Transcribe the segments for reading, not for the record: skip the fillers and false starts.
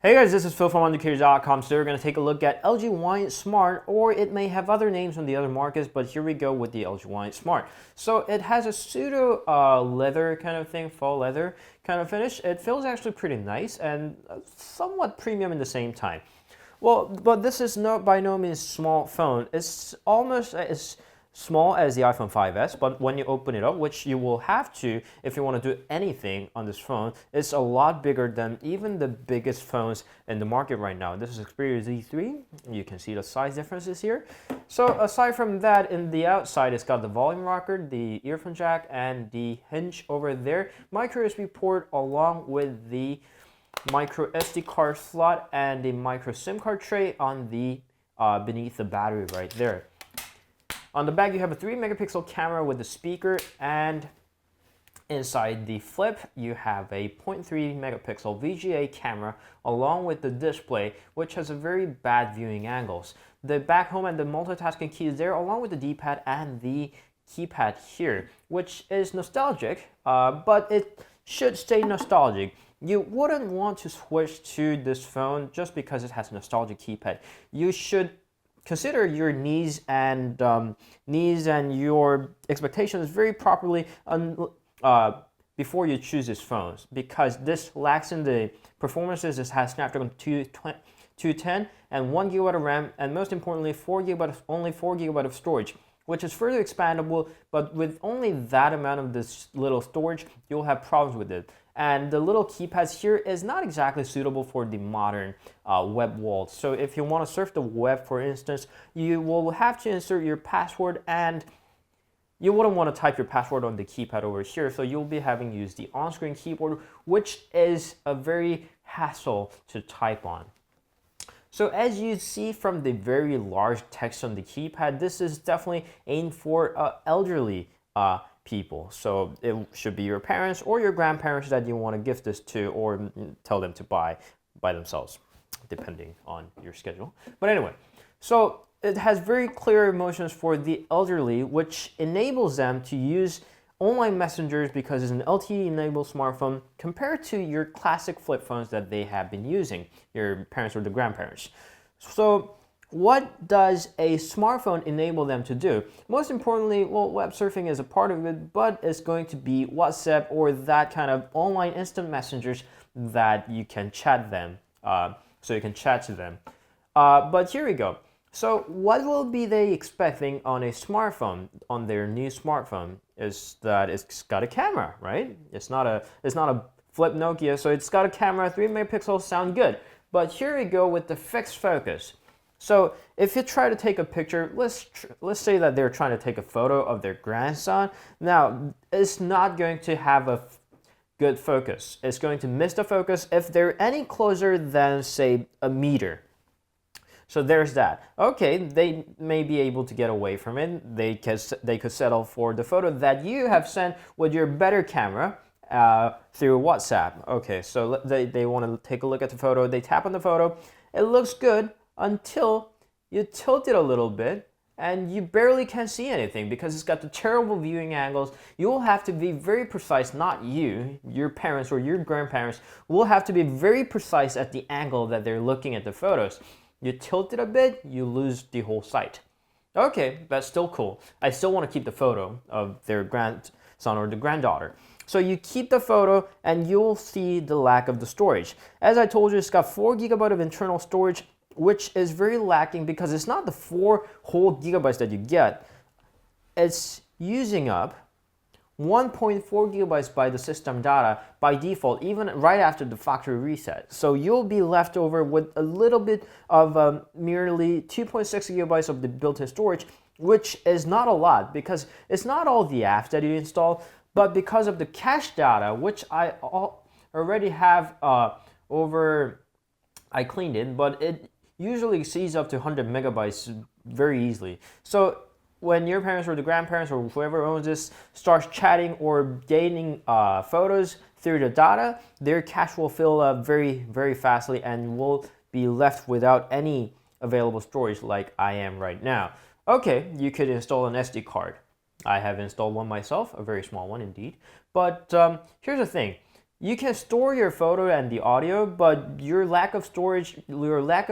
Hey guys, this is Phil from Untitled.com. Today we're going to take a look at LG Y Smart, or it may have other names on the other markets, but here we go with the LG Y Smart. So it has a pseudo leather kind of thing, faux leather kind of finish. It feels actually pretty nice and somewhat premium in the same time. Well, but this is by no means a small phone. It's almost as small as the iPhone 5S, but when you open it up, which you will have to if you want to do anything on this phone, it's a lot bigger than even the biggest phones in the market right now. This is Xperia Z3. You can see the size differences here. So aside from that, in the outside, it's got the volume rocker, the earphone jack, and the hinge over there. Micro USB port along with the micro SD card slot and the micro SIM card tray on the beneath the battery right there. On the back, you have a 3-megapixel camera with the speaker, and inside the flip, you have a 0.3-megapixel VGA camera along with the display, which has a very bad viewing angles. The back home and the multitasking key is there, along with the D-pad and the keypad here, which is nostalgic, but it should stay nostalgic. You wouldn't want to switch to this phone just because it has a nostalgic keypad. You should consider your needs and your expectations very properly before you choose this phone, because this lacks in the performances. This has Snapdragon 210 and 1 GB of RAM, and most importantly, only 4 GB of storage, which is further expandable, but with only that amount of this little storage, you'll have problems with it. And the little keypads here is not exactly suitable for the modern web world. So if you want to surf the web, for instance, you will have to insert your password, and you wouldn't want to type your password on the keypad over here. So you'll be having to use the on-screen keyboard, which is a very hassle to type on. So as you see from the very large text on the keypad, this is definitely aimed for elderly people. So it should be your parents or your grandparents that you want to gift this to, or tell them to buy by themselves, depending on your schedule. But anyway, so it has very clear emotions for the elderly, which enables them to use online messengers because it's an LTE-enabled smartphone compared to your classic flip phones that they have been using, your parents or the grandparents. So what does a smartphone enable them to do? Most importantly, well, web surfing is a part of it, but it's going to be WhatsApp or that kind of online instant messengers that you can chat them, so you can chat to them. But here we go. So what will be they expecting on a smartphone, on their new smartphone, is that it's got a camera, right? It's not a flip Nokia, so it's got a camera, 3 megapixels, sound good. But here we go with the fixed focus. So if you try to take a picture, let's say that they're trying to take a photo of their grandson. Now, it's not going to have a good focus. It's going to miss the focus if they're any closer than, say, a meter. So there's that. Okay, they may be able to get away from it. They could settle for the photo that you have sent with your better camera through WhatsApp. Okay, so they want to take a look at the photo. They tap on the photo. It looks good until you tilt it a little bit, and you barely can see anything because it's got the terrible viewing angles. You'll have to be very precise, not you, your parents or your grandparents will have to be very precise at the angle that they're looking at the photos. You tilt it a bit, you lose the whole sight. Okay, that's still cool. I still want to keep the photo of their grandson or the granddaughter. So you keep the photo and you'll see the lack of the storage. As I told you, it's got 4 GB of internal storage, which is very lacking because it's not the 4 whole gigabytes that you get. It's using up 1.4 gigabytes by the system data by default, even right after the factory reset. So you'll be left over with a little bit of merely 2.6 gigabytes of the built-in storage, which is not a lot because it's not all the apps that you install, but because of the cache data, which I already have I cleaned it, but it usually exceeds up to 100 megabytes very easily. So when your parents or the grandparents or whoever owns this starts chatting or dating photos through the data, their cache will fill up very, very fastly and will be left without any available storage like I am right now. Okay, you could install an SD card. I have installed one myself, a very small one indeed. But here's the thing. You can store your photo and the audio, but your lack of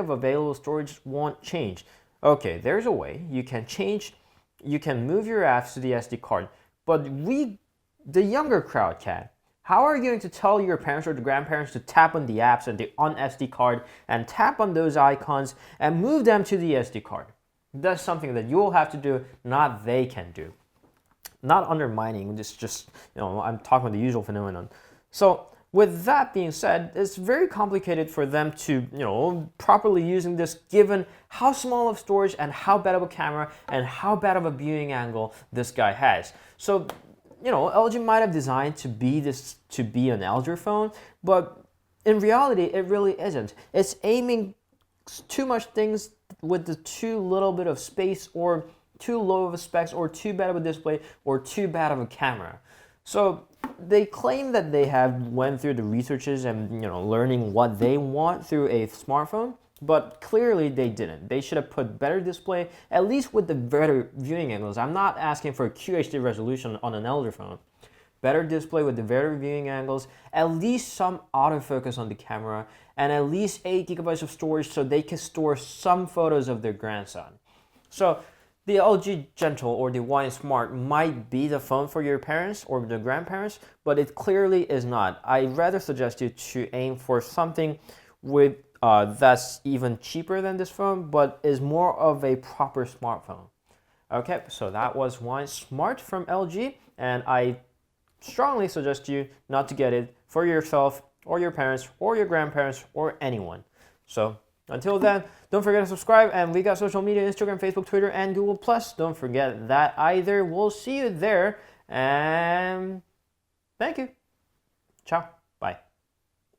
available storage won't change. Okay, there's a way. You can move your apps to the SD card, but the younger crowd can. How are you going to tell your parents or the grandparents to tap on the apps and on SD card and tap on those icons and move them to the SD card? That's something that you'll have to do, not they can do. Not undermining, this just, I'm talking about the usual phenomenon. So with that being said, it's very complicated for them to, properly using this given how small of storage and how bad of a camera and how bad of a viewing angle this guy has. So, LG might have designed to be an LG phone, but in reality, it really isn't. It's aiming too much things with the too little bit of space, or too low of a specs, or too bad of a display, or too bad of a camera. So they claim that they have went through the researches and learning what they want through a smartphone, but clearly they didn't. They should have put better display, at least with the better viewing angles. I'm not asking for a QHD resolution on an LG phone. Better display with the better viewing angles, at least some autofocus on the camera, and at least 8 GB of storage so they can store some photos of their grandson. So the LG Gentle or the Y Smart might be the phone for your parents or the grandparents, but it clearly is not. I'd rather suggest you to aim for something with that's even cheaper than this phone, but is more of a proper smartphone. Okay, so that was Y Smart from LG, and I strongly suggest you not to get it for yourself or your parents or your grandparents or anyone. So until then, don't forget to subscribe, and we got social media, Instagram, Facebook, Twitter, and Google+. Don't forget that either. We'll see you there, and thank you. Ciao. Bye.